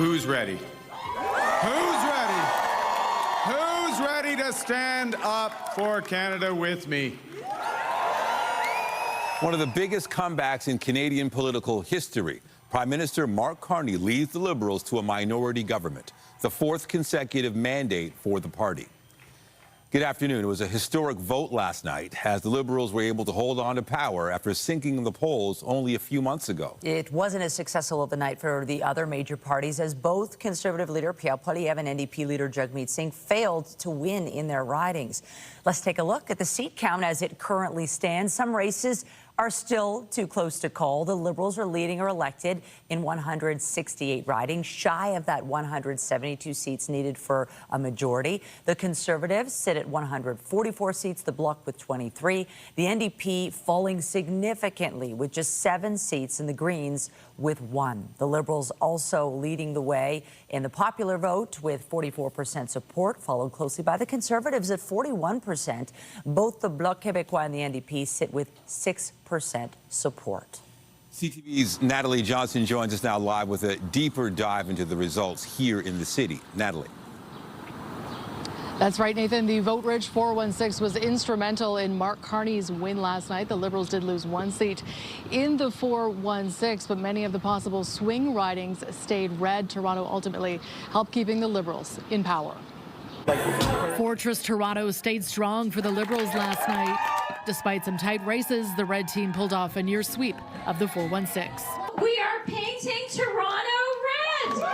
Who's ready? Who's ready? Who's ready to stand up for Canada with me? One of the biggest comebacks in Canadian political history. Prime Minister Mark Carney leads the Liberals to a minority government, the fourth consecutive mandate for the party. Good afternoon. It was a historic vote last night as the Liberals were able to hold on to power after sinking in the polls only a few months ago. It wasn't as successful of a night for the other major parties as both Conservative leader Pierre Poilievre and NDP leader Jagmeet Singh failed to win in their ridings. Let's take a look at the seat count as it currently stands. Some races are still too close to call. The Liberals are leading or elected in 168 ridings, shy of that 172 seats needed for a majority. The Conservatives sit at 144 seats, the Bloc with 23. The NDP falling significantly with just 7 seats, and the Greens with 1. The Liberals also leading the way in the popular vote with 44% support, followed closely by the Conservatives at 41%. Both the Bloc Québécois and the NDP sit with 6% support. CTV's Natalie Johnson joins us now live with a deeper dive into the results here in the city. Natalie. That's right, Nathan. The vote-rich 416 was instrumental in Mark Carney's win last night. The Liberals did lose 1 seat in the 416, but many of the possible swing ridings stayed red. Toronto ultimately helped keeping the Liberals in power. Fortress Toronto stayed strong for the Liberals last night. Despite some tight races, the red team pulled off a near sweep of the 416. We are painting Toronto red!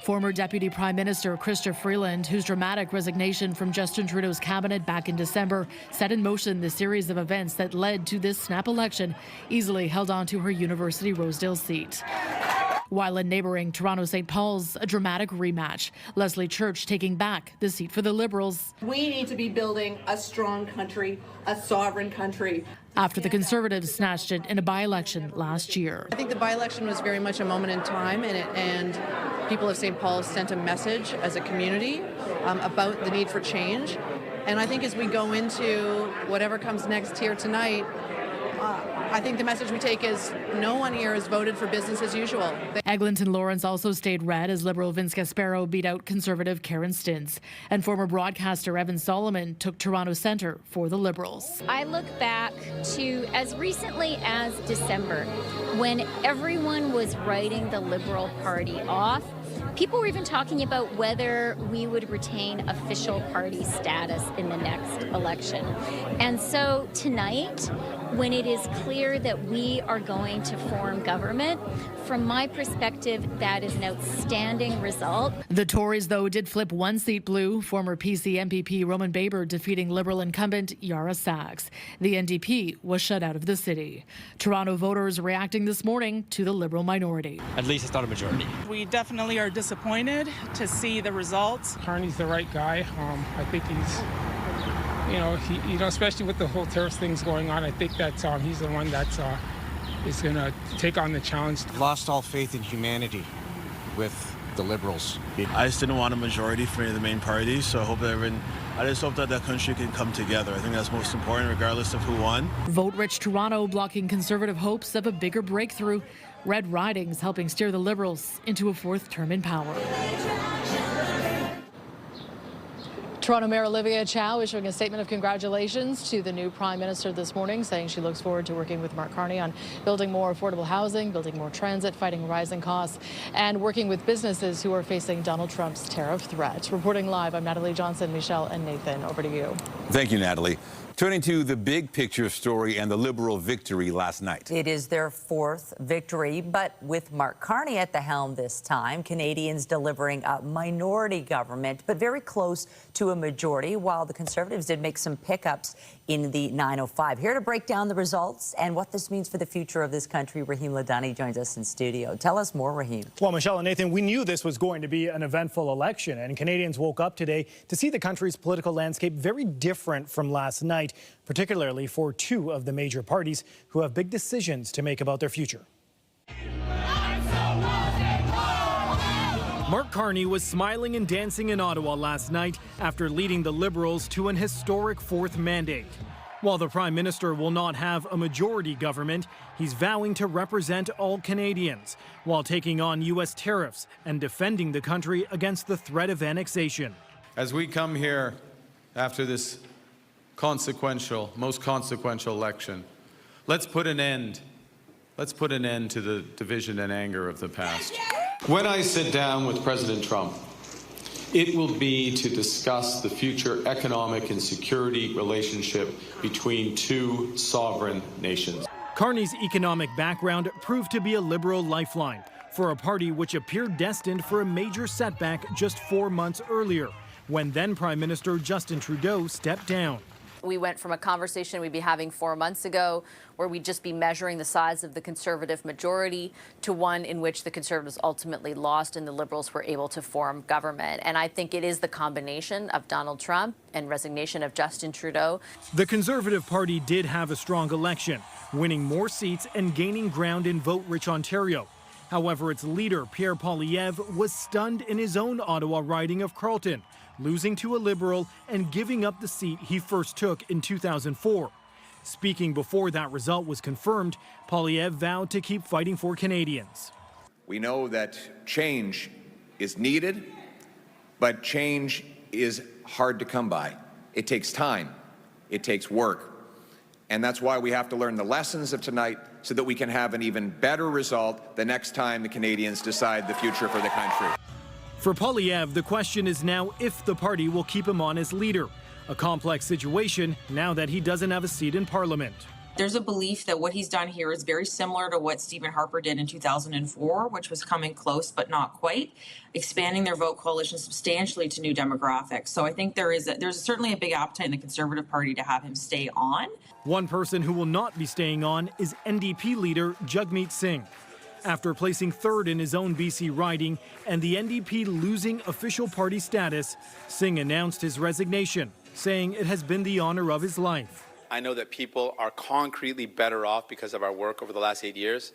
Former Deputy Prime Minister Chrystia Freeland, whose dramatic resignation from Justin Trudeau's cabinet back in December set in motion the series of events that led to this snap election, easily held on to her University Rosedale seat. While in neighboring Toronto St. Paul's, a dramatic rematch. Leslie Church taking back the seat for the Liberals. We need to be building a strong country, a sovereign country. After the Conservatives snatched it in a by-election last year. I think the by-election was very much a moment in time, and people of St. Paul sent a message as a community about the need for change. And I think as we go into whatever comes next here tonight, I think the message we take is no one here has voted for business as usual. Eglinton Lawrence also stayed red as Liberal Vince Gasparo beat out Conservative Karen Stintz. And former broadcaster Evan Solomon took Toronto Centre for the Liberals. I look back to as recently as December, when everyone was writing the Liberal Party off. People were even talking about whether we would retain official party status in the next election. And so tonight, when it is clear that we are going to form government, from my perspective, that is an outstanding result. The Tories, though, did flip 1 seat blue, former PC MPP Roman Baber defeating Liberal incumbent Yara Sachs. The NDP was shut out of the city. Toronto voters reacting this morning to the Liberal minority. At least it's not a majority. We definitely are disappointed to see the results. Carney's the right guy. I think he's, especially with the whole Tariffs things going on, I think that he's the one that is going to take on the challenge. Lost all faith in humanity with the Liberals. I just didn't want a majority for any of the main parties, so I just hope that the country can come together. I think that's most important, regardless of who won. Vote-rich Toronto blocking Conservative hopes of a bigger breakthrough. Red ridings helping steer the Liberals into a 4th term in power. Toronto Mayor Olivia Chow issuing a statement of congratulations to the new Prime Minister this morning, saying she looks forward to working with Mark Carney on building more affordable housing, building more transit, fighting rising costs, and working with businesses who are facing Donald Trump's tariff threat. Reporting live, I'm Natalie Johnson. Michelle and Nathan, over to you. Thank you, Natalie. Turning to the big picture story and the Liberal victory last night. It is their 4th victory, but with Mark Carney at the helm this time, Canadians delivering a minority government, but very close to a majority, while the Conservatives did make some pickups in the 905. Here to break down the results and what this means for the future of this country, Rahim Ladani joins us in studio. Tell us more, Rahim. Well, Michelle and Nathan, we knew this was going to be an eventful election, and Canadians woke up today to see the country's political landscape very different from last night, particularly for 2 of the major parties who have big decisions to make about their future. Mark Carney was smiling and dancing in Ottawa last night after leading the Liberals to an historic 4th mandate. While the Prime Minister will not have a majority government, he's vowing to represent all Canadians while taking on U.S. tariffs and defending the country against the threat of annexation. As we come here after this most consequential election, let's put an end to the division and anger of the past. When I sit down with President Trump, it will be to discuss the future economic and security relationship between two sovereign nations. Carney's economic background proved to be a Liberal lifeline for a party which appeared destined for a major setback just 4 months earlier, when then Prime Minister Justin Trudeau stepped down. We went from a conversation we'd be having 4 months ago, where we'd just be measuring the size of the Conservative majority, to one in which the Conservatives ultimately lost and the Liberals were able to form government. And I think it is the combination of Donald Trump and resignation of Justin Trudeau. The Conservative Party did have a strong election, winning more seats and gaining ground in vote-rich Ontario. However, its leader, Pierre Poilievre, was stunned in his own Ottawa riding of Carleton, losing to a Liberal and giving up the seat he first took in 2004. Speaking before that result was confirmed, Poilievre vowed to keep fighting for Canadians. We know that change is needed, but change is hard to come by. It takes time. It takes work. And that's why we have to learn the lessons of tonight so that we can have an even better result the next time the Canadians decide the future for the country. For Poilievre, the question is now if the party will keep him on as leader. A complex situation now that he doesn't have a seat in Parliament. There's a belief that what he's done here is very similar to what Stephen Harper did in 2004, which was coming close but not quite, expanding their vote coalition substantially to new demographics. So I think there's certainly a big appetite in the Conservative Party to have him stay on. One person who will not be staying on is NDP leader Jagmeet Singh. After placing third in his own BC riding and the NDP losing official party status, Singh announced his resignation, saying it has been the honor of his life. I know that people are concretely better off because of our work over the last 8 years,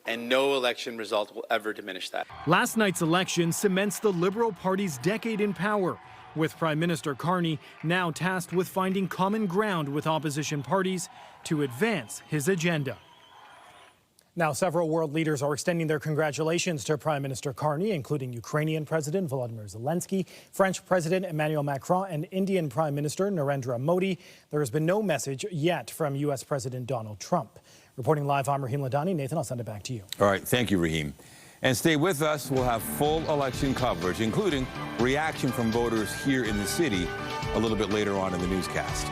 and no election result will ever diminish that. Last night's election cements the Liberal Party's decade in power, with Prime Minister Carney now tasked with finding common ground with opposition parties to advance his agenda. Now, several world leaders are extending their congratulations to Prime Minister Carney, including Ukrainian President Volodymyr Zelensky, French President Emmanuel Macron, and Indian Prime Minister Narendra Modi. There has been no message yet from U.S. President Donald Trump. Reporting live, I'm Raheem Ladani. Nathan, I'll send it back to you. All right, thank you, Raheem. And stay with us. We'll have full election coverage, including reaction from voters here in the city a little bit later on in the newscast.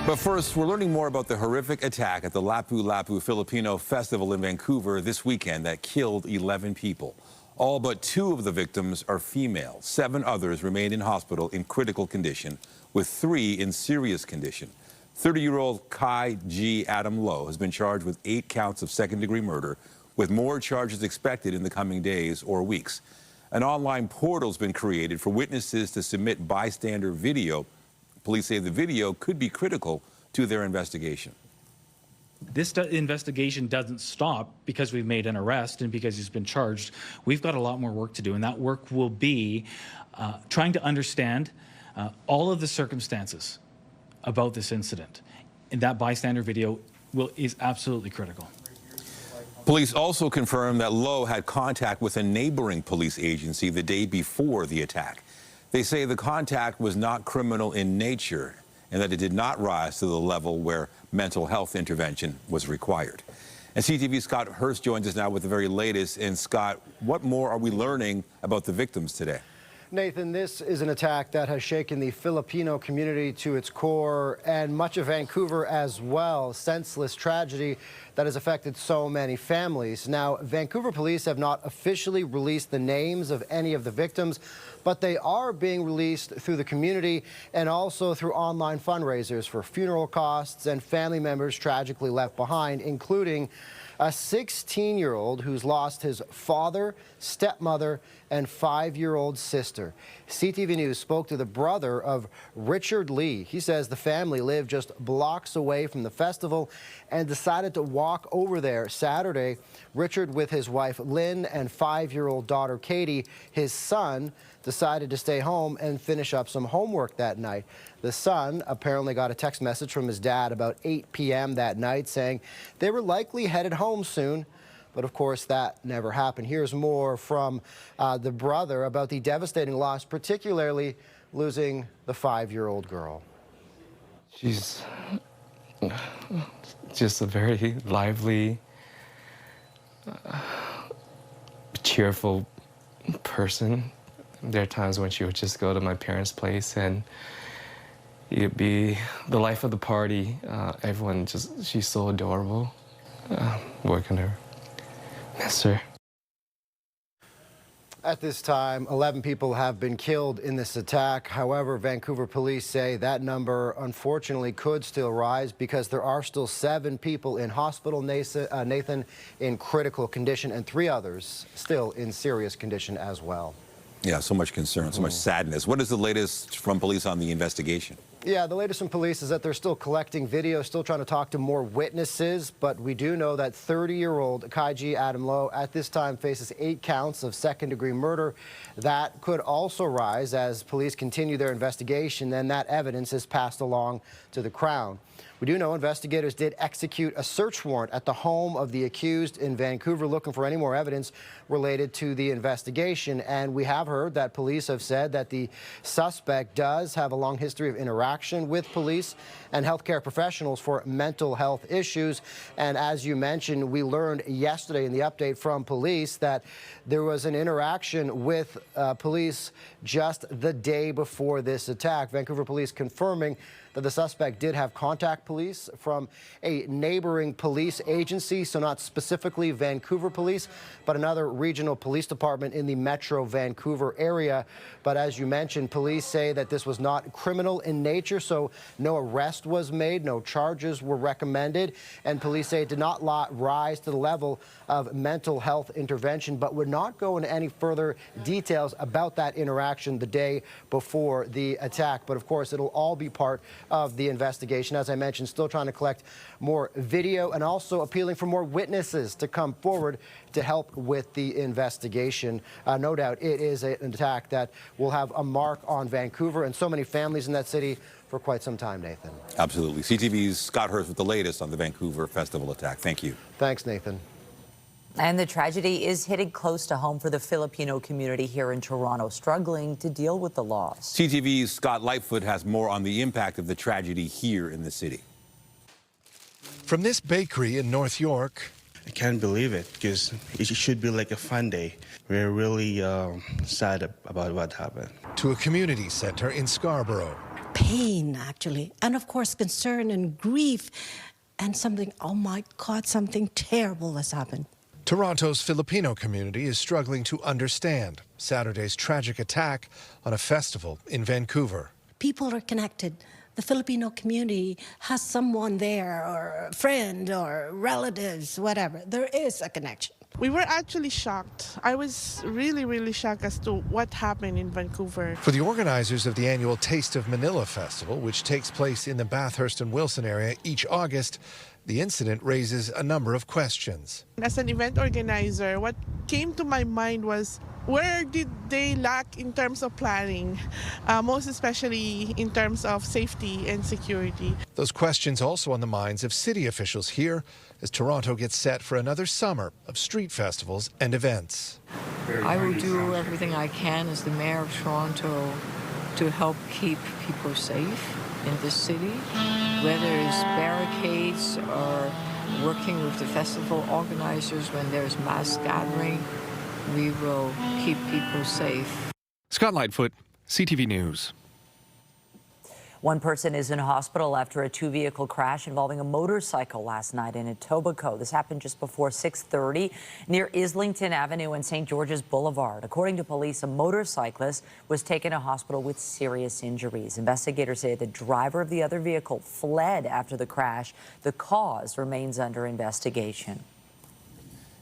But first, we're learning more about the horrific attack at the Lapu-Lapu Filipino Festival in Vancouver this weekend that killed 11 people. All but 2 of the victims are female. 7 others remain in hospital in critical condition, with 3 in serious condition. 30-year-old Kai G. Adam Lowe has been charged with 8 counts of second-degree murder, with more charges expected in the coming days or weeks. An online portal has been created for witnesses to submit bystander video. Police say the video could be critical to their investigation. This investigation doesn't stop because we've made an arrest and because he's been charged. We've got a lot more work to do, and that work will be trying to understand all of the circumstances about this incident. And that bystander video is absolutely critical. Police also confirmed that Lowe had contact with a neighboring police agency the day before the attack. They say the contact was not criminal in nature and that it did not rise to the level where mental health intervention was required. And CTV's Scott Hurst joins us now with the very latest. And Scott, what more are we learning about the victims today? Nathan, this is an attack that has shaken the Filipino community to its core and much of Vancouver as well. Senseless tragedy that has affected so many families. Now, Vancouver police have not officially released the names of any of the victims, but they are being released through the community and also through online fundraisers for funeral costs and family members tragically left behind, including a 16-year-old who's lost his father, stepmother, and 5-year-old sister. CTV News spoke to the brother of Richard Lee. He says the family lived just blocks away from the festival and decided to walk over there Saturday. Richard with his wife Lynn and 5-year-old daughter Katie, his son, decided to stay home and finish up some homework that night. The son apparently got a text message from his dad about 8 p.m. that night saying they were likely headed home soon. But of course, that never happened. Here's more from the brother about the devastating loss, particularly losing the 5-year-old girl. She's just a very lively, cheerful person. There are times when she would just go to my parents' place and it'd be the life of the party. Everyone just, she's so adorable. Working her. Miss her. At this time, 11 people have been killed in this attack. However, Vancouver police say that number unfortunately could still rise because there are still 7 people in hospital, Nathan, in critical condition, and 3 others still in serious condition as well. Yeah, so much concern, so much sadness. What is the latest from police on the investigation? Yeah, the latest from police is that they're still collecting video, still trying to talk to more witnesses, but we do know that 30-year-old Kaiji Adam Lowe at this time faces 8 counts of second-degree murder. That could also rise as police continue their investigation, and that evidence is passed along to the Crown. We do know investigators did execute a search warrant at the home of the accused in Vancouver, looking for any more evidence related to the investigation. And we have heard that police have said that the suspect does have a long history of interaction with police and healthcare professionals for mental health issues. And as you mentioned, we learned yesterday in the update from police that there was an interaction with police just the day before this attack. Vancouver police confirming that the suspect did have contact police from a neighboring police agency, so not specifically Vancouver police, but another regional police department in the Metro Vancouver area. But as you mentioned, police say that this was not criminal in nature, so no arrest was made, no charges were recommended, and police say it did not rise to the level of mental health intervention, but would not go into any further details about that interaction the day before the attack. But of course, it'll all be part of the investigation. As I mentioned, still trying to collect more video and also appealing for more witnesses to come forward to help with the investigation. No doubt it is an attack that will have a mark on Vancouver and so many families in that city for quite some time, Nathan. Absolutely. CTV's Scott Hurst with the latest on the Vancouver festival attack. Thank you. Thanks, Nathan. And the tragedy is hitting close to home for the Filipino community here in Toronto, struggling to deal with the loss. CTV's Scott Lightfoot has more on the impact of the tragedy here in the city. From this bakery in North York, I can't believe it because it should be like a fun day. We're really sad about what happened. To a community center in Scarborough. Pain, actually, and of course concern and grief and something, oh my God, something terrible has happened. Toronto's Filipino community is struggling to understand Saturday's tragic attack on a festival in Vancouver. People are connected. The Filipino community has someone there, or a friend, or relatives, whatever. There is a connection. We were actually shocked. I was really, really shocked as to what happened in Vancouver. For the organizers of the annual Taste of Manila Festival, which takes place in the Bathurst and Wilson area each August, the incident raises a number of questions. As an event organizer, what came to my mind was, where did they lack in terms of planning, most especially in terms of safety and security? Those questions also on the minds of city officials here as Toronto gets set for another summer of street festivals and events. I will do everything I can as the mayor of Toronto to help keep people safe in this city, whether it's barricades or working with the festival organizers when there's mass gathering. We will keep people safe. Scott Lightfoot, CTV News. One person is in hospital after a 2-vehicle crash involving a motorcycle last night in Etobicoke. This happened just before 6:30 near Islington Avenue and St. George's Boulevard. According to police, a motorcyclist was taken to hospital with serious injuries. Investigators say the driver of the other vehicle fled after the crash. The cause remains under investigation.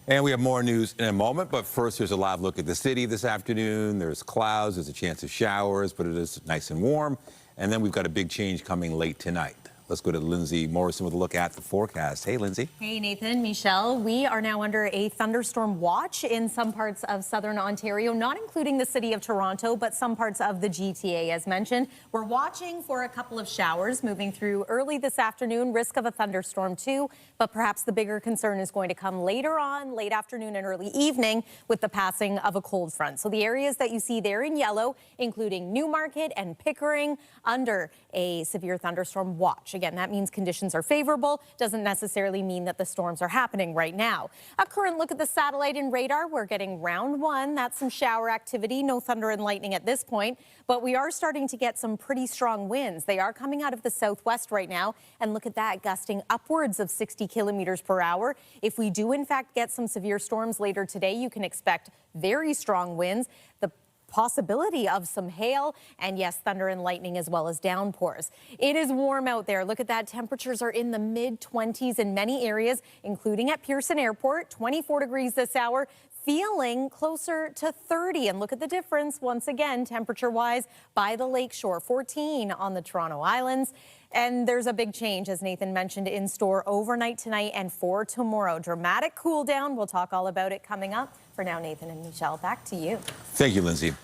And we have more news in a moment, but first there's a live look at the city this afternoon. There's clouds, there's a chance of showers, but it is nice and warm. And then we've got a big change coming late tonight. Let's go to Lindsay Morrison with a look at the forecast. Hey, Lindsay. Hey, Nathan, Michelle. We are now under a thunderstorm watch in some parts of southern Ontario, not including the city of Toronto, but some parts of the GTA, as mentioned. We're watching for a couple of showers moving through early this afternoon, risk of a thunderstorm too, but perhaps the bigger concern is going to come later on, late afternoon and early evening with the passing of a cold front. So the areas that you see there in yellow, including Newmarket and Pickering, under a severe thunderstorm watch. Again, that means conditions are favorable. Doesn't necessarily mean that the storms are happening right now. A current look at the satellite and radar. We're getting round one. That's some shower activity. No thunder and lightning at this point, but we are starting to get some pretty strong winds. They are coming out of the southwest right now, and look at that, gusting upwards of 60 kilometers per hour. If we do in fact get some severe storms later today, you can expect very strong winds. The possibility of some hail and, yes, thunder and lightning as well as downpours. It is warm out there. Look at that. Temperatures are in the mid-20s in many areas, including at Pearson Airport, 24 degrees this hour, feeling closer to 30. And look at the difference once again, temperature-wise, by the lakeshore, 14 on the Toronto Islands. And there's a big change, as Nathan mentioned, in store overnight tonight and for tomorrow. Dramatic cool down. We'll talk all about it coming up. For now, Nathan and Michelle, back to you. Thank you, Lindsay.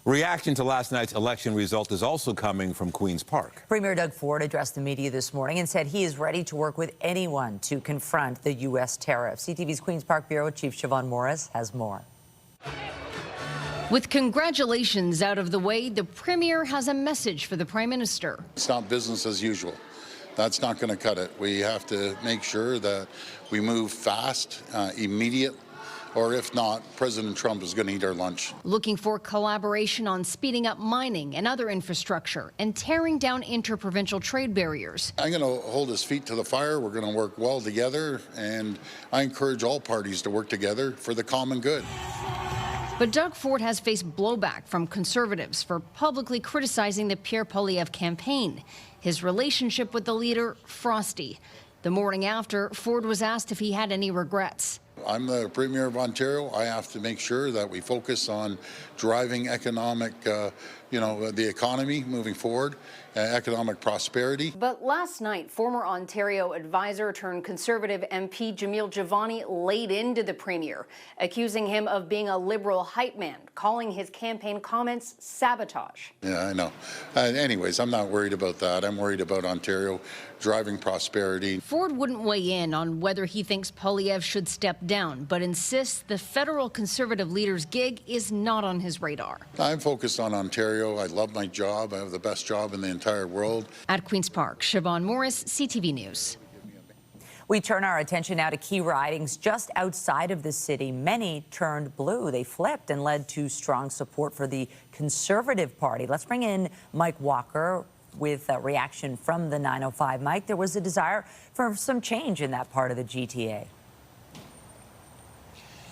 Reaction to last night's election result is also coming from Queen's Park. Premier Doug Ford addressed the media this morning and said he is ready to work with anyone to confront the U.S. tariffs. CTV's Queen's Park Bureau Chief Siobhan Morris has more. With congratulations out of the way, the Premier has a message for the Prime Minister. It's not business as usual. That's not going to cut it. We have to make sure that we move fast, immediate, or if not, President Trump is going to eat our lunch. Looking for collaboration on speeding up mining and other infrastructure and tearing down interprovincial trade barriers. I'm going to hold his feet to the fire. We're going to work well together, and I encourage all parties to work together for the common good. But Doug Ford has faced blowback from Conservatives for publicly criticizing the Pierre Poilievre campaign. His relationship with the leader, frosty. The morning after, Ford was asked if he had any regrets. I'm the Premier of Ontario. I have to make sure that we focus on driving economic, the economy moving forward, economic prosperity. But last night, former Ontario advisor turned Conservative MP Jamil Javani laid into the Premier, accusing him of being a Liberal hype man, calling his campaign comments sabotage. Yeah, I know. Anyways, I'm not worried about that. I'm worried about Ontario driving prosperity. Ford wouldn't weigh in on whether he thinks Poilievre should step down, but insists the federal Conservative leader's gig is not on his radar. I'm focused on Ontario. I love my job. I have the best job in the entire world. At Queen's Park, Siobhan Morris, CTV News. We turn our attention now to key ridings just outside of the city. Many turned blue. They flipped and led to strong support for the Conservative Party. Let's bring in Mike Walker with a reaction from the 905. Mike, there was a desire for some change in that part of the GTA.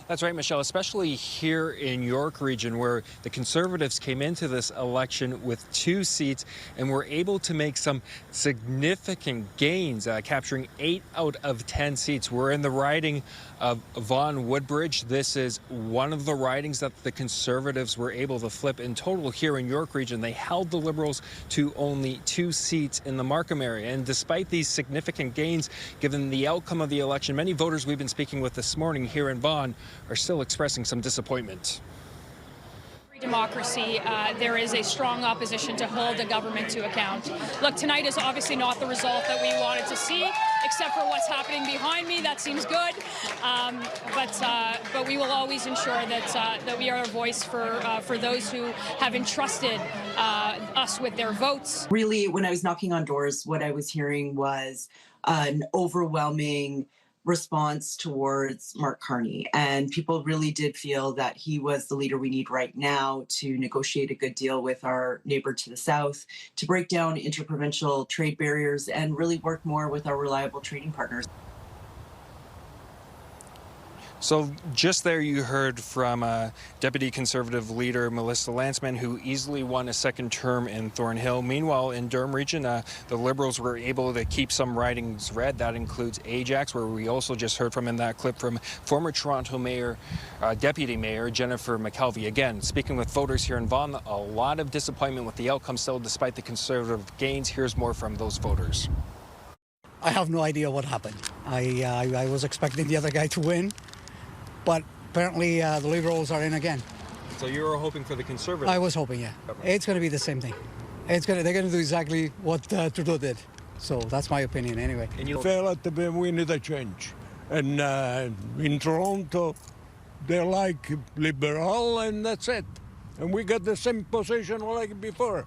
That's right, Michelle, especially here in York region, where the Conservatives came into this election with 2 seats and were able to make some significant gains, capturing 8 out of 10 seats. We're in the riding of Vaughan Woodbridge. This is one of the ridings that the Conservatives were able to flip. In total here in York region, they held the Liberals to only 2 seats in the Markham area. And despite these significant gains, given the outcome of the election, many voters we've been speaking with this morning here in Vaughan are still expressing some disappointment. Democracy, there is a strong opposition to hold the government to account. Look, tonight is obviously not the result that we wanted to see, except for what's happening behind me. That seems good, but we will always ensure that we are a voice for those who have entrusted us with their votes. Really, when I was knocking on doors, what I was hearing was an overwhelming response towards Mark Carney, and people really did feel that he was the leader we need right now to negotiate a good deal with our neighbor to the south, to break down interprovincial trade barriers and really work more with our reliable trading partners. So just there you heard from Deputy Conservative leader Melissa Lantsman, who easily won a second term in Thornhill. Meanwhile, in Durham region, the Liberals were able to keep some ridings red. That includes Ajax, where we also just heard from in that clip from former Toronto Mayor, Deputy Mayor Jennifer McKelvey. Again, speaking with voters here in Vaughan, a lot of disappointment with the outcome still, despite the Conservative gains. Here's more from those voters. I have no idea what happened. I was expecting the other guy to win, but apparently the Liberals are in again. So you were hoping for the Conservatives? I was hoping, yeah. It's going to be the same thing. They're going to do exactly what Trudeau did. So that's my opinion anyway. And you felt that we need a change. And in Toronto, they're like liberal, and that's it. And we got the same position like before.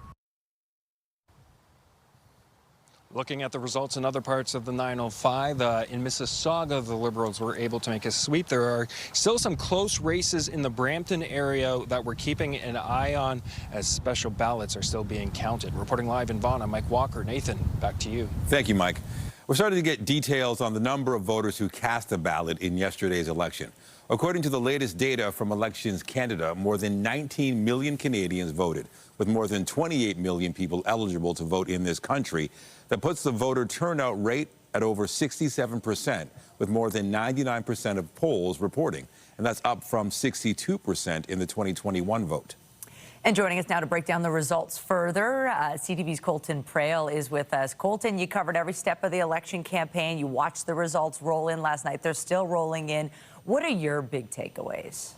Looking at the results in other parts of the 905, in Mississauga, the Liberals were able to make a sweep. There are still some close races in the Brampton area that we're keeping an eye on as special ballots are still being counted. Reporting live in Vaughan, I'm Mike Walker. Nathan, back to you. Thank you, Mike. We're starting to get details on the number of voters who cast a ballot in yesterday's election. According to the latest data from Elections Canada, more than 19 million Canadians voted, with more than 28 million people eligible to vote in this country. That puts the voter turnout rate at over 67%, with more than 99% of polls reporting. And that's up from 62% in the 2021 vote. And joining us now to break down the results further, CTV's Colton Prale is with us. Colton, you covered every step of the election campaign. You watched the results roll in last night. They're still rolling in. What are your big takeaways?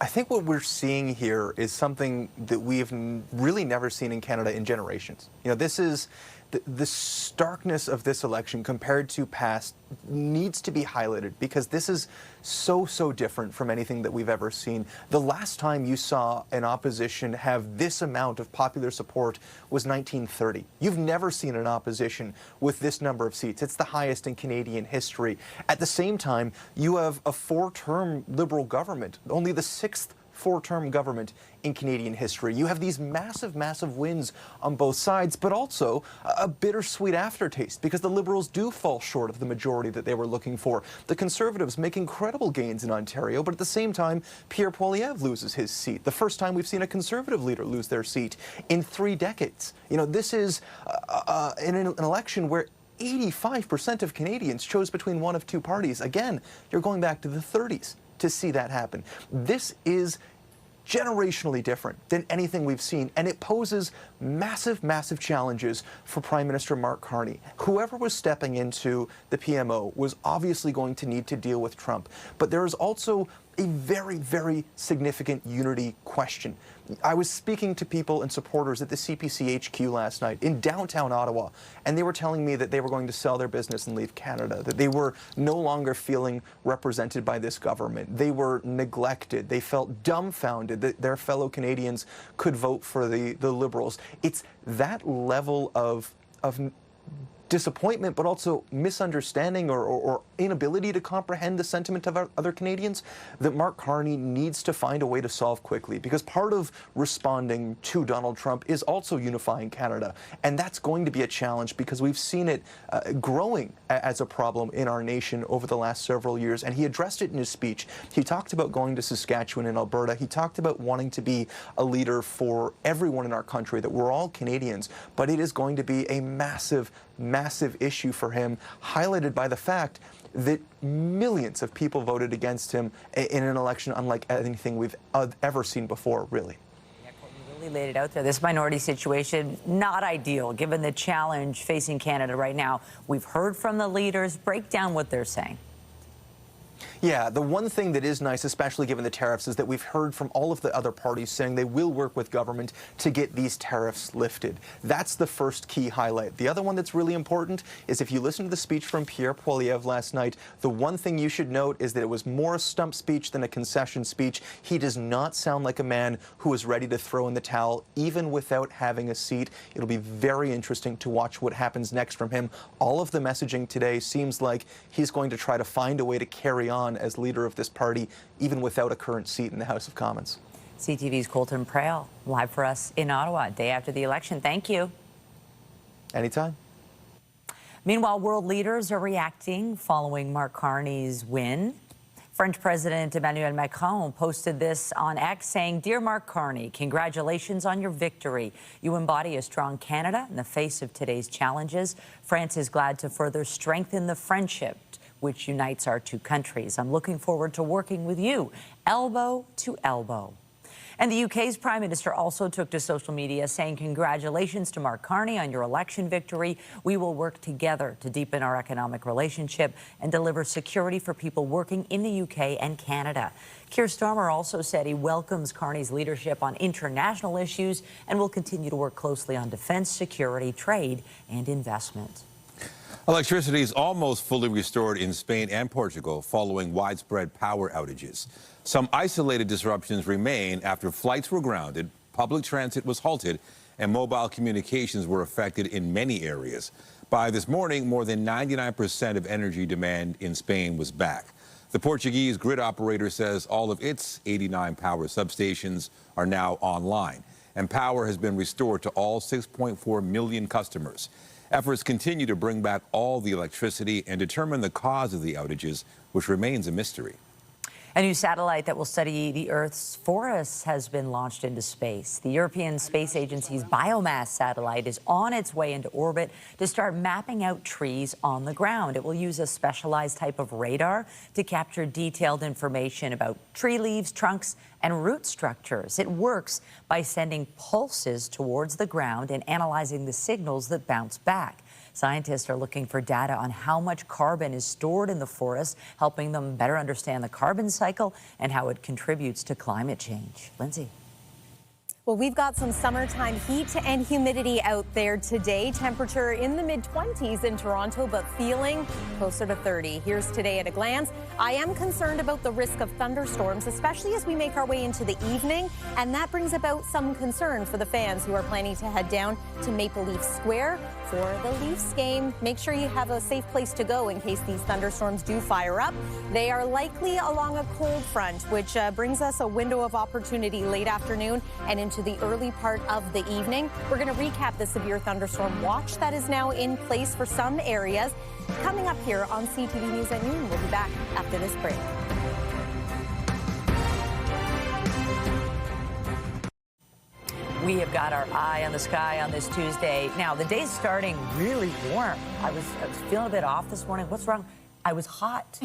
I think what we're seeing here is something that we've really never seen in Canada in generations. You know, this is the starkness of this election compared to past needs to be highlighted because this is so different from anything that we've ever seen. The last time you saw an opposition have this amount of popular support was 1930. You've never seen an opposition with this number of seats. It's the highest in Canadian history. At the same time, you have a four-term Liberal government, only the sixth four-term government in Canadian history. You have these massive wins on both sides, but also a bittersweet aftertaste because the Liberals do fall short of the majority that they were looking for. The Conservatives make incredible gains in Ontario, but at the same time, Pierre Poilievre loses his seat. The first time we've seen a Conservative leader lose their seat in 3 decades. You know, this is an election where 85% of Canadians chose between one of two parties. Again, you're going back to the 30s to see that happen. This is generationally different than anything we've seen, and it poses massive challenges for Prime Minister Mark Carney. Whoever was stepping into the PMO was obviously going to need to deal with Trump, but there is also a very significant unity question. I was speaking to people and supporters at the CPC HQ last night in downtown Ottawa, and they were telling me that they were going to sell their business and leave Canada, that they were no longer feeling represented by this government. They were neglected. They felt dumbfounded that their fellow Canadians could vote for the Liberals. It's that level of disappointment, but also misunderstanding or inability to comprehend the sentiment of other Canadians that Mark Carney needs to find a way to solve quickly. Because part of responding to Donald Trump is also unifying Canada. And that's going to be a challenge because we've seen it growing as a problem in our nation over the last several years. And he addressed it in his speech. He talked about going to Saskatchewan and Alberta. He talked about wanting to be a leader for everyone in our country, that we're all Canadians. But it is going to be a massive issue for him, highlighted by the fact that millions of people voted against him in an election unlike anything we've ever seen before, really. Yeah, you really laid it out there. This minority situation, not ideal, given the challenge facing Canada right now. We've heard from the leaders. Break down what they're saying. Yeah, the one thing that is nice, especially given the tariffs, is that we've heard from all of the other parties saying they will work with government to get these tariffs lifted. That's the first key highlight. The other one that's really important is if you listen to the speech from Pierre Poilievre last night, the one thing you should note is that it was more a stump speech than a concession speech. He does not sound like a man who is ready to throw in the towel, even without having a seat. It'll be very interesting to watch what happens next from him. All of the messaging today seems like he's going to try to find a way to carry on as leader of this party, even without a current seat in the House of Commons. CTV's Colton Prale, live for us in Ottawa, day after the election. Thank you. Anytime. Meanwhile, world leaders are reacting following Mark Carney's win. French President Emmanuel Macron posted this on X saying, "Dear Mark Carney, congratulations on your victory. You embody a strong Canada in the face of today's challenges. France is glad to further strengthen the friendship which unites our two countries. I'm looking forward to working with you, elbow to elbow." And the UK's Prime Minister also took to social media saying, "Congratulations to Mark Carney on your election victory. We will work together to deepen our economic relationship and deliver security for people working in the UK and Canada." Keir Starmer also said he welcomes Carney's leadership on international issues and will continue to work closely on defense, security, trade, and investment. Electricity is almost fully restored in Spain and Portugal following widespread power outages. Some isolated disruptions remain after flights were grounded, public transit was halted, and mobile communications were affected in many areas. By this morning, more than 99% of energy demand in Spain was back. The Portuguese grid operator says all of its 89 power substations are now online, and power has been restored to all 6.4 million customers. Efforts continue to bring back all the electricity and determine the cause of the outages, which remains a mystery. A new satellite that will study the Earth's forests has been launched into space. The European Space Agency's biomass satellite is on its way into orbit to start mapping out trees on the ground. It will use a specialized type of radar to capture detailed information about tree leaves, trunks, and root structures. It works by sending pulses towards the ground and analyzing the signals that bounce back. Scientists are looking for data on how much carbon is stored in the forest, helping them better understand the carbon cycle and how it contributes to climate change. Lindsay. Well, we've got some summertime heat and humidity out there today. Temperature in the mid-20s in Toronto, but feeling closer to 30. Here's today at a glance. I am concerned about the risk of thunderstorms, especially as we make our way into the evening. And that brings about some concern for the fans who are planning to head down to Maple Leaf Square for the Leafs game. Make sure you have a safe place to go in case these thunderstorms do fire up. They are likely along a cold front, which brings us a window of opportunity late afternoon and into the early part of the evening. We're going to recap the severe thunderstorm watch that is now in place for some areas. Coming up here on CTV News at noon. We'll be back after this break. We have got our eye on the sky on this Tuesday. Now, the day's starting really warm. I was feeling a bit off this morning. What's wrong? I was hot.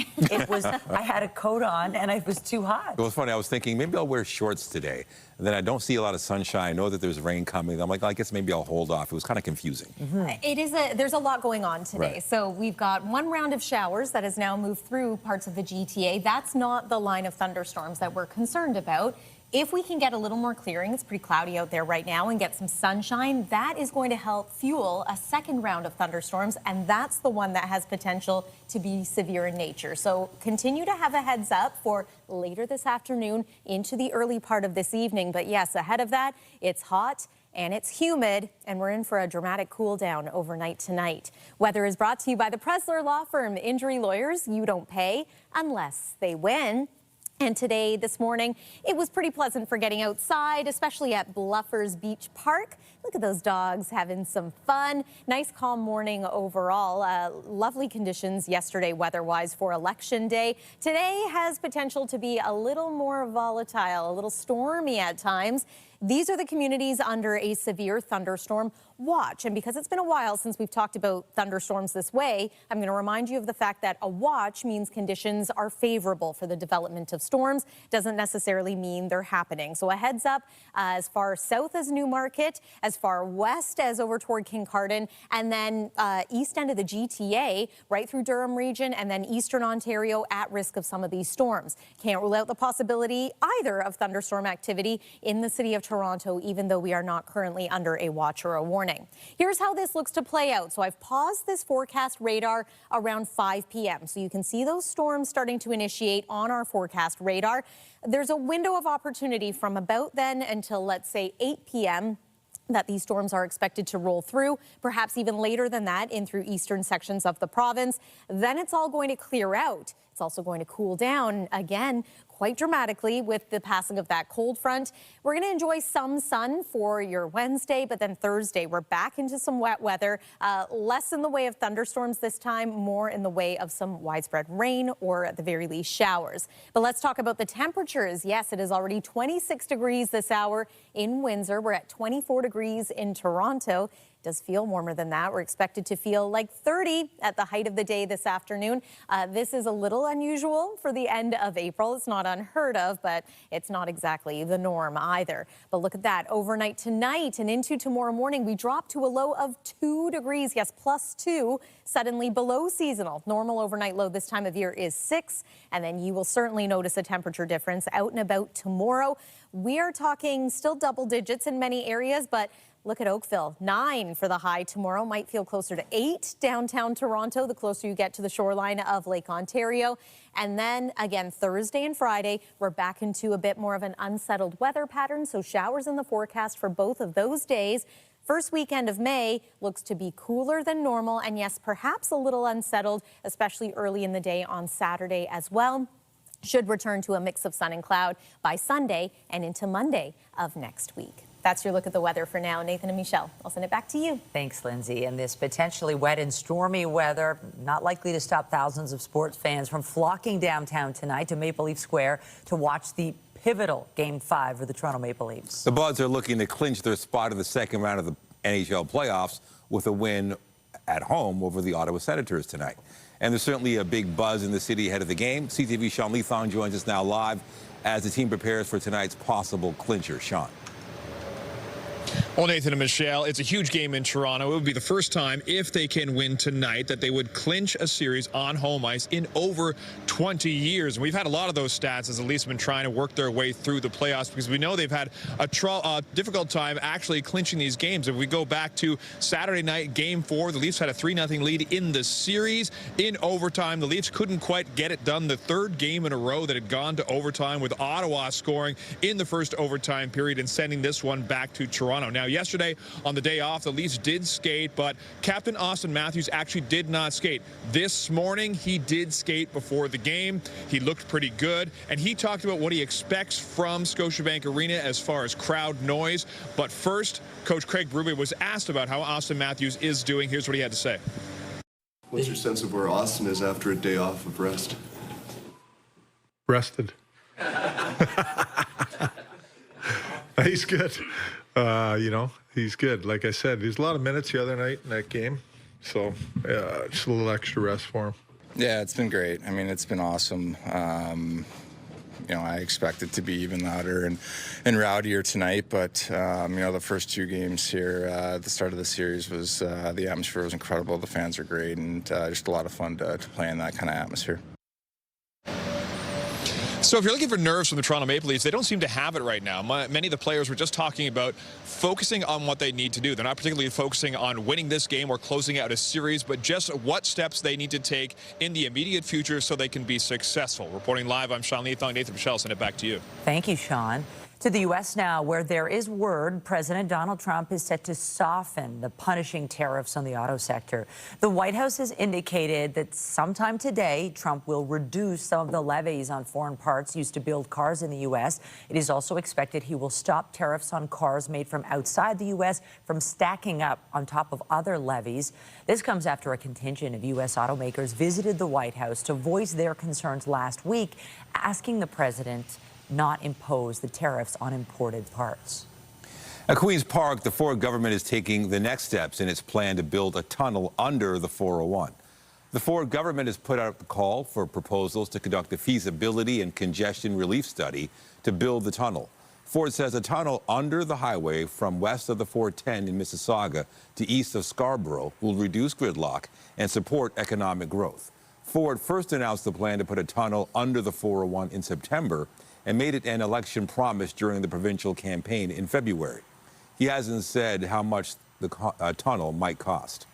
I had a coat on and I was too hot. It was funny. I was thinking maybe I'll wear shorts today. And then I don't see a lot of sunshine. I know that there's rain coming. I'm like, I guess maybe I'll hold off. It was kind of confusing. There's a lot going on today. Right. So we've got one round of showers that has now moved through parts of the GTA. That's not the line of thunderstorms that we're concerned about. If we can get a little more clearing, it's pretty cloudy out there right now, and get some sunshine, that is going to help fuel a second round of thunderstorms, and that's the one that has potential to be severe in nature. So continue to have a heads up for later this afternoon into the early part of this evening. But yes, ahead of that, it's hot and it's humid, and we're in for a dramatic cool down overnight tonight. Weather is brought to you by the Pressler Law Firm. Injury lawyers, you don't pay unless they win. And today, this morning, it was pretty pleasant for getting outside, especially at Bluffers Beach Park. Look at those dogs having some fun. Nice, calm morning overall. Lovely conditions yesterday weather-wise for Election Day. Today has potential to be a little more volatile, a little stormy at times. These are the communities under a severe thunderstorm watch. And because it's been a while since we've talked about thunderstorms this way, I'm going to remind you of the fact that a watch means conditions are favorable for the development of storms. Doesn't necessarily mean they're happening. So a heads up as far south as Newmarket, as far west as over toward Kincardine, and then east end of the GTA, right through Durham region, and then eastern Ontario at risk of some of these storms. Can't rule out the possibility either of thunderstorm activity in the city of Toronto, even though we are not currently under a watch or a warning. Here's how this looks to play out. So I've paused this forecast radar around 5 p.m. So you can see those storms starting to initiate on our forecast radar. There's a window of opportunity from about then until, let's say, 8 p.m. that these storms are expected to roll through, perhaps even later than that in through eastern sections of the province. Then it's all going to clear out. It's also going to cool down again quite dramatically with the passing of that cold front. We're going to enjoy some sun for your Wednesday, but then Thursday we're back into some wet weather, less in the way of thunderstorms this time, more in the way of some widespread rain or at the very least showers. But let's talk about the temperatures. Yes, it is already 26 degrees this hour in Windsor. We're at 24 degrees in Toronto. does feel warmer than that. We're expected to feel like 30 at the height of the day this afternoon. This is a little unusual for the end of April. It's not unheard of, but it's not exactly the norm either. But look at that. Overnight tonight and into tomorrow morning, we drop to a low of 2 degrees. Yes, +2, suddenly below seasonal. Normal overnight low this time of year is 6. And then you will certainly notice a temperature difference out and about tomorrow. We are talking still double digits in many areas, but look at Oakville, 9 for the high tomorrow. Might feel closer to 8 downtown Toronto, the closer you get to the shoreline of Lake Ontario. And then again, Thursday and Friday, we're back into a bit more of an unsettled weather pattern. So showers in the forecast for both of those days. First weekend of May looks to be cooler than normal. And yes, perhaps a little unsettled, especially early in the day on Saturday as well. Should return to a mix of sun and cloud by Sunday and into Monday of next week. That's your look at the weather for now. Nathan and Michelle, I'll send it back to you. Thanks, Lindsay. And this potentially wet and stormy weather not likely to stop thousands of sports fans from flocking downtown tonight to Maple Leaf Square to watch the pivotal Game 5 for the Toronto Maple Leafs. The Buds are looking to clinch their spot in the second round of the NHL playoffs with a win at home over the Ottawa Senators tonight. And there's certainly a big buzz in the city ahead of the game. CTV Sean Leathong joins us now live as the team prepares for tonight's possible clincher. Sean. Well, Nathan and Michelle, it's a huge game in Toronto. It would be the first time, if they can win tonight, that they would clinch a series on home ice in over 20 years. And we've had a lot of those stats as the Leafs have been trying to work their way through the playoffs, because we know they've had a difficult time actually clinching these games. If we go back to Saturday night, Game 4, the Leafs had a 3-0 lead in the series. In overtime, the Leafs couldn't quite get it done. The third game in a row that had gone to overtime, with Ottawa scoring in the first overtime period and sending this one back to Toronto. Now, yesterday, on the day off, the Leafs did skate, but Captain Austin Matthews actually did not skate. This morning, he did skate before the game. He looked pretty good, and he talked about what he expects from Scotiabank Arena as far as crowd noise. But first, Coach Craig Berube was asked about how Austin Matthews is doing. Here's what he had to say. What's your sense of where Austin is after a day off of rest? Rested. He's good. He's good. Like I said, there's a lot of minutes the other night in that game. So, just a little extra rest for him. Yeah, it's been great. I mean, it's been awesome. I expect it to be even louder and rowdier tonight. But, the first 2 games here at the start of the series was the atmosphere was incredible. The fans are great, and just a lot of fun to play in that kind of atmosphere. So if you're looking for nerves from the Toronto Maple Leafs, they don't seem to have it right now. Many of the players were just talking about focusing on what they need to do. They're not particularly focusing on winning this game or closing out a series, but just what steps they need to take in the immediate future so they can be successful. Reporting live, I'm Sean Leathong. Nathan Michelle, send it back to you. Thank you, Sean. To the U.S. now, where there is word President Donald Trump is set to soften the punishing tariffs on the auto sector. The White House has indicated that sometime today, Trump will reduce some of the levies on foreign parts used to build cars in the U.S. It is also expected he will stop tariffs on cars made from outside the U.S. from stacking up on top of other levies. This comes after a contingent of U.S. automakers visited the White House to voice their concerns last week, asking the president not impose the tariffs on imported parts. At Queen's Park, the Ford government is taking the next steps in its plan to build a tunnel under the 401. The Ford government has put out a call for proposals to conduct a feasibility and congestion relief study to build the tunnel. Ford says a tunnel under the highway from west of the 410 in Mississauga to east of Scarborough will reduce gridlock and support economic growth. Ford first announced the plan to put a tunnel under the 401 in September and made it an election promise during the provincial campaign in February. He hasn't said how much the tunnel might cost.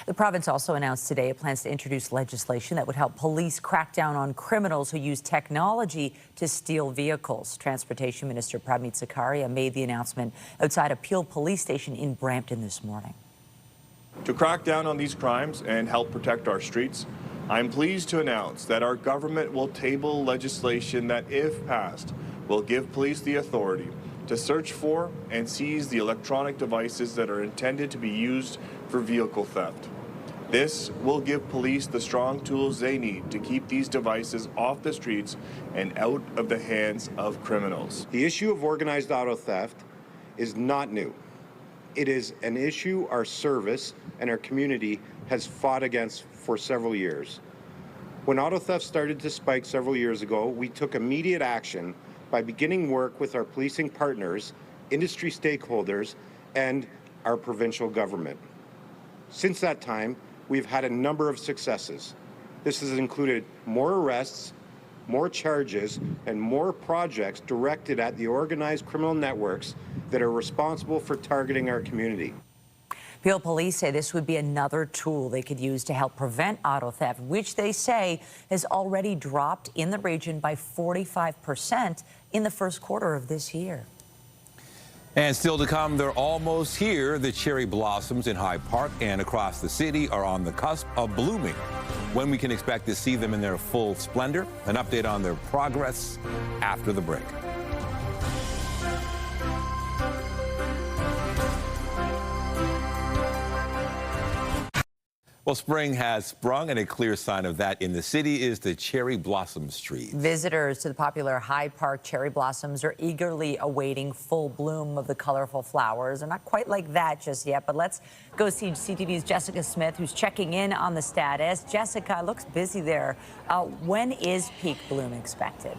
The province also announced today it plans to introduce legislation that would help police crack down on criminals who use technology to steal vehicles. Transportation Minister Pramit Sakaria made the announcement outside a Peel police station in Brampton this morning. To crack down on these crimes and help protect our streets, I'm pleased to announce that our government will table legislation that, if passed, will give police the authority to search for and seize the electronic devices that are intended to be used for vehicle theft. This will give police the strong tools they need to keep these devices off the streets and out of the hands of criminals. The issue of organized auto theft is not new. It is an issue our service and our community has fought against for several years. When auto theft started to spike several years ago, we took immediate action by beginning work with our policing partners, industry stakeholders, and our provincial government. Since that time, we've had a number of successes. This has included more arrests, more charges, and more projects directed at the organized criminal networks that are responsible for targeting our community. Peel police say this would be another tool they could use to help prevent auto theft, which they say has already dropped in the region by 45% in the first quarter of this year. And still to come, they're almost here. The cherry blossoms in Hyde Park and across the city are on the cusp of blooming. When we can expect to see them in their full splendor, an update on their progress after the break. Well, spring has sprung, and a clear sign of that in the city is the cherry blossoms trees. Visitors to the popular Hyde Park cherry blossoms are eagerly awaiting full bloom of the colorful flowers. They're not quite like that just yet, but let's go see CTV's Jessica Smith, who's checking in on the status. Jessica, looks busy there. When is peak bloom expected?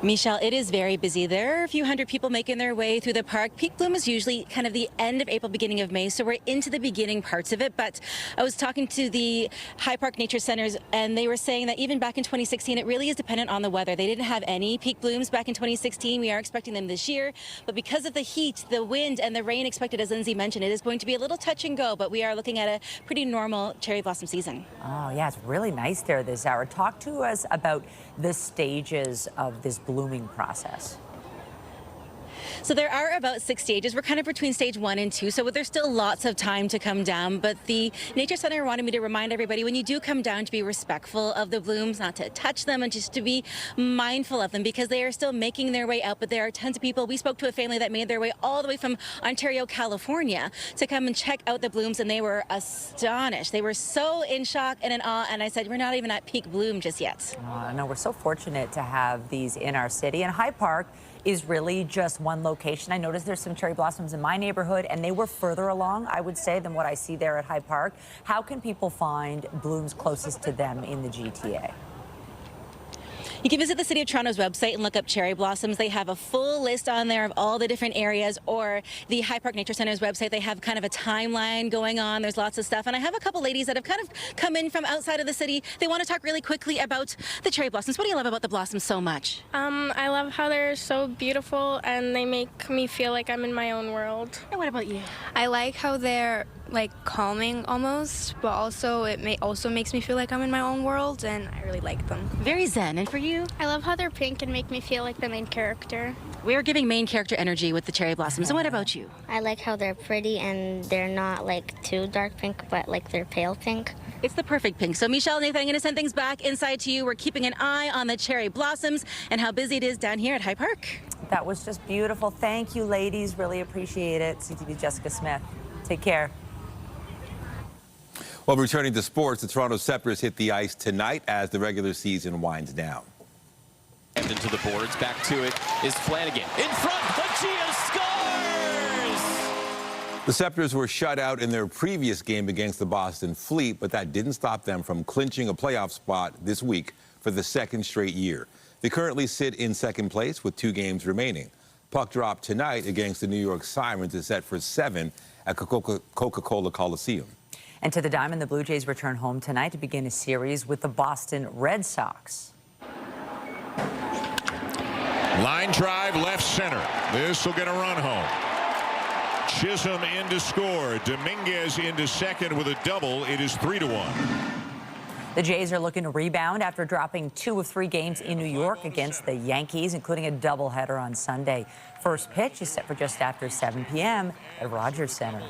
Michelle, it is very busy. There are a few hundred people making their way through the park. Peak bloom is usually kind of the end of April, beginning of May, so we're into the beginning parts of it. But I was talking to the Hyde Park Nature Centers, and they were saying that even back in 2016, it really is dependent on the weather. They didn't have any peak blooms back in 2016. We are expecting them this year. But because of the heat, the wind, and the rain expected, as Lindsay mentioned, it is going to be a little touch and go, but we are looking at a pretty normal cherry blossom season. Oh, yeah, it's really nice there this hour. Talk to us about the stages of this blooming process. So there are about 6 stages. We're kind of between stage 1 and 2, so there's still lots of time to come down. But the Nature Center wanted me to remind everybody, when you do come down, to be respectful of the blooms, not to touch them, and just to be mindful of them, because they are still making their way out. But there are tons of people. We spoke to a family that made their way all the way from Ontario, California, to come and check out the blooms, and they were astonished. They were so in shock and in awe, and I said, we're not even at peak bloom just yet. No, we're so fortunate to have these in our city. And Hyde Park is really just one location. I noticed there's some cherry blossoms in my neighborhood, and they were further along, I would say, than what I see there at Hyde Park. How can people find blooms closest to them in the GTA? You can visit the City of Toronto's website and look up cherry blossoms. They have a full list on there of all the different areas, or the Hyde Park Nature Center's website. They have kind of a timeline going on. There's lots of stuff. And I have a couple ladies that have kind of come in from outside of the city. They want to talk really quickly about the cherry blossoms. What do you love about the blossoms so much? I love how they're so beautiful, and they make me feel like I'm in my own world. And what about you? I like how they're like calming almost, but also it also makes me feel like I'm in my own world, and I really like them. Very zen. And for you? I love how they're pink and make me feel like the main character. We are giving main character energy with the cherry blossoms. And what about you? I like how they're pretty, and they're not like too dark pink, but like they're pale pink. It's the perfect pink. So Michelle, Nathan, I'm going to send things back inside to you. We're keeping an eye on the cherry blossoms and how busy it is down here at Hyde Park. That was just beautiful. Thank you, ladies. Really appreciate it. CTV's Jessica Smith. Take care. Well, returning to sports, the Toronto Septors hit the ice tonight as the regular season winds down. And into the boards, back to it is Flanagan. In front, Lucia scores! The Septors were shut out in their previous game against the Boston Fleet, but that didn't stop them from clinching a playoff spot this week for the second straight year. They currently sit in second place with 2 games remaining. Puck drop tonight against the New York Sirens is set for 7 at Coca-Cola Coliseum. And to the Diamond, the Blue Jays return home tonight to begin a series with the Boston Red Sox. Line drive left center. This will get a run home. Chisholm in to score. Dominguez into second with a double. It is 3-1. The Jays are looking to rebound after dropping 2 of 3 games in New York against the Yankees, including a doubleheader on Sunday. First pitch is set for just after 7 p.m. at Rogers Center.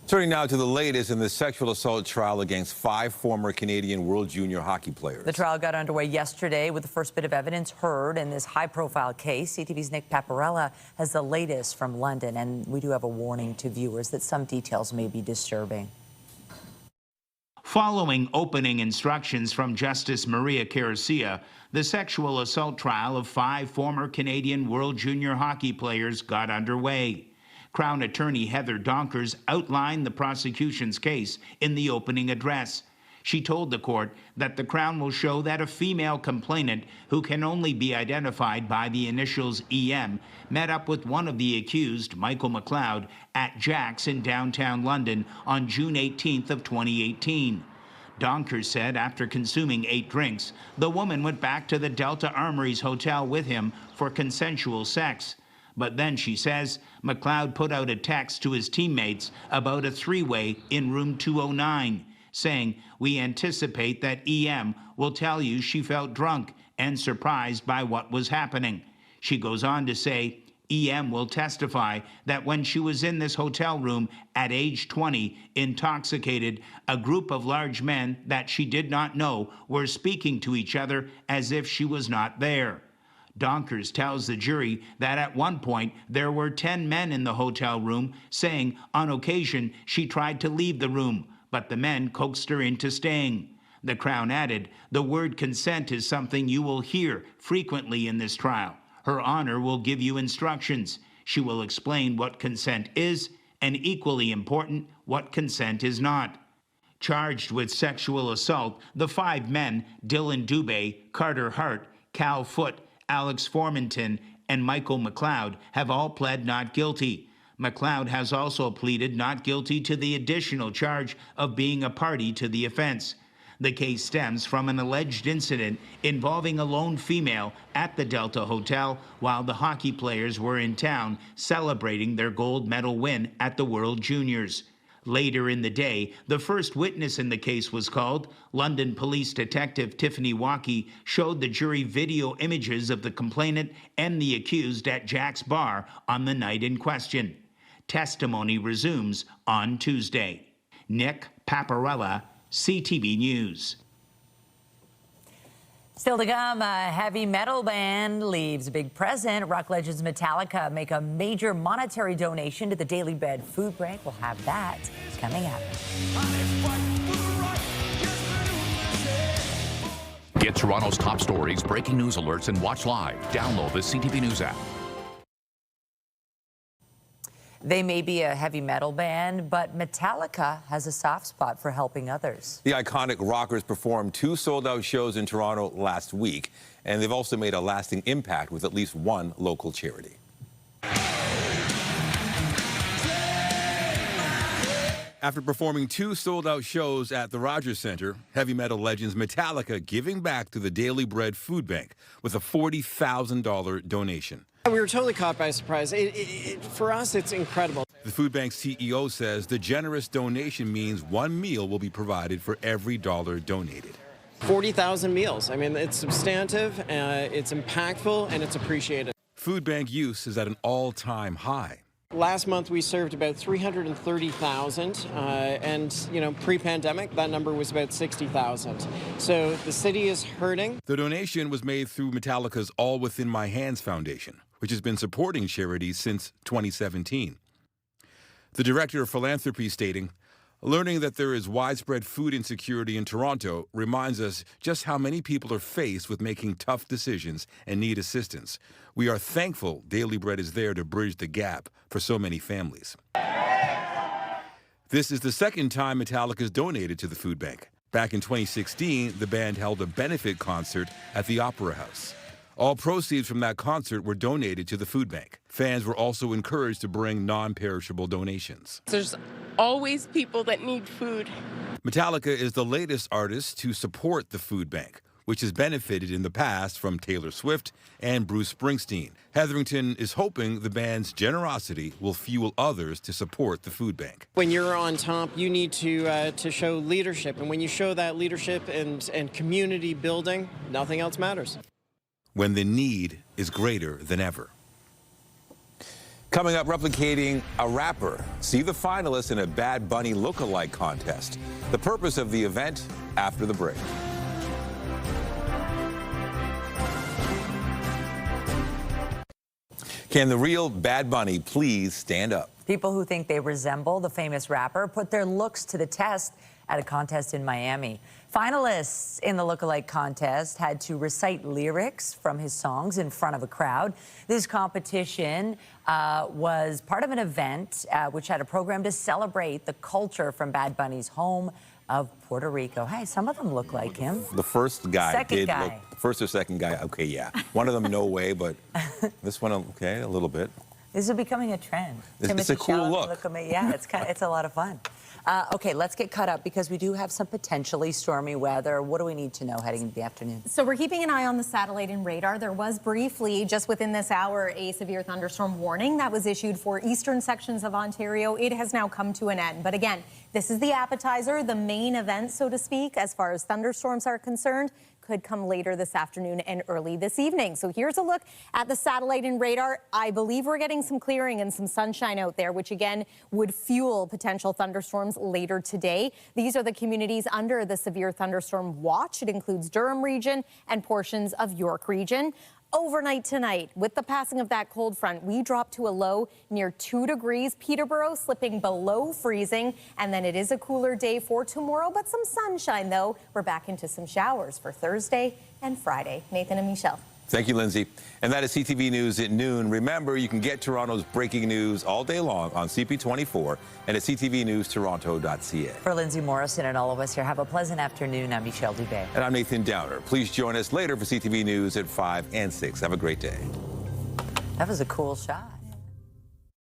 Turning now to the latest in the sexual assault trial against 5 former Canadian World Junior hockey players. The trial got underway yesterday with the first bit of evidence heard in this high-profile case. CTV's Nick Paparella has the latest from London, and we do have a warning to viewers that some details may be disturbing. Following opening instructions from Justice Maria Carcia, the sexual assault trial of 5 former Canadian World Junior hockey players got underway. Crown Attorney Heather Donkers outlined the prosecution's case in the opening address. She told the court that the Crown will show that a female complainant, who can only be identified by the initials EM, met up with one of the accused, Michael McLeod, at Jack's in downtown London on June 18th of 2018. Donkers said after consuming 8 drinks, the woman went back to the Delta Armories Hotel with him for consensual sex. But then, she says, McLeod put out a text to his teammates about a 3-way in room 209, saying, "We anticipate that EM will tell you she felt drunk and surprised by what was happening." She goes on to say, EM will testify that when she was in this hotel room at age 20, intoxicated, a group of large men that she did not know were speaking to each other as if she was not there. Donkers tells the jury that at one point there were 10 men in the hotel room, saying on occasion she tried to leave the room, but the men coaxed her into staying. The Crown added, "The word consent is something you will hear frequently in this trial. Her Honor will give you instructions. She will explain what consent is, and equally important, what consent is not." Charged with sexual assault, the 5 men, Dylan Dubé, Carter Hart, Cal Foote, Alex Formanton, and Michael McLeod, have all pled not guilty. McLeod has also pleaded not guilty to the additional charge of being a party to the offense. The case stems from an alleged incident involving a lone female at the Delta Hotel while the hockey players were in town celebrating their gold medal win at the World Juniors. Later in the day, the first witness in the case was called. London Police Detective Tiffany Walkie showed the jury video images of the complainant and the accused at Jack's Bar on the night in question. Testimony resumes on Tuesday. Nick Paparella, CTV News. Still to come, a heavy metal band leaves a big present. Rock legends Metallica make a major monetary donation to the Daily Bread Food Bank. We'll have that coming up. Get Toronto's top stories, breaking news alerts, and watch live. Download the CTV News app. They may be a heavy metal band, but Metallica has a soft spot for helping others. The iconic rockers performed 2 sold-out shows in Toronto last week, and they've also made a lasting impact with at least one local charity. After performing 2 sold-out shows at the Rogers Centre, heavy metal legends Metallica giving back to the Daily Bread Food Bank with a $40,000 donation. We were totally caught by surprise. For us, it's incredible. The food bank's CEO says the generous donation means 1 meal will be provided for every dollar donated. 40,000 meals. I mean, it's substantive, it's impactful, and it's appreciated. Food bank use is at an all-time high. Last month, we served about 330,000, and, pre-pandemic, that number was about 60,000. So the city is hurting. The donation was made through Metallica's All Within My Hands Foundation, which has been supporting charities since 2017. The director of philanthropy stating, "Learning that there is widespread food insecurity in Toronto reminds us just how many people are faced with making tough decisions and need assistance. We are thankful Daily Bread is there to bridge the gap for so many families." This is the second time Metallica's donated to the food bank. Back in 2016, the band held a benefit concert at the Opera House. All proceeds from that concert were donated to the food bank. Fans were also encouraged to bring non-perishable donations. There's always people that need food. Metallica is the latest artist to support the food bank, which has benefited in the past from Taylor Swift and Bruce Springsteen. Hetherington is hoping the band's generosity will fuel others to support the food bank. When you're on top, you need to show leadership. And when you show that leadership and community building, nothing else matters. When the need is greater than ever. Coming up, replicating a rapper. See the finalists in a Bad Bunny look-alike contest. The purpose of the event after the break. Can the real Bad Bunny please stand up? People who think they resemble the famous rapper put their looks to the test at a contest in Miami. Finalists in the lookalike contest had to recite lyrics from his songs in front of a crowd. This competition was part of an event which had a program to celebrate the culture from Bad Bunny's home of Puerto Rico. Hey, some of them look like him. The first guy Second did guy. look, first or second guy, okay, yeah. One of them, no way, but this one, okay, a little bit. This is becoming a trend. It's a cool Chalamet, look. Look at me. Yeah, it's a lot of fun. Okay, let's get caught up because we do have some potentially stormy weather. What do we need to know heading into the afternoon? So we're keeping an eye on the satellite and radar. There was briefly, just within this hour, a severe thunderstorm warning that was issued for eastern sections of Ontario. It has now come to an end. But again, this is the appetizer, the main event, so to speak, as far as thunderstorms are concerned. Could come later this afternoon and early this evening. So here's a look at the satellite and radar. I believe we're getting some clearing and some sunshine out there, which again would fuel potential thunderstorms later today. These are the communities under the severe thunderstorm watch. It includes Durham region and portions of York region. Overnight tonight, with the passing of that cold front, we drop to a low near 2 degrees. Peterborough slipping below freezing, and then it is a cooler day for tomorrow, but some sunshine, though. We're back into some showers for Thursday and Friday. Nathan and Michelle. Thank you, Lindsay. And that is CTV News at noon. Remember, you can get Toronto's breaking news all day long on CP24 and at ctvnewstoronto.ca. For Lindsay Morrison and all of us here, have a pleasant afternoon. I'm Michelle Dubé. And I'm Nathan Downer. Please join us later for CTV News at 5 and 6. Have a great day. That was a cool shot.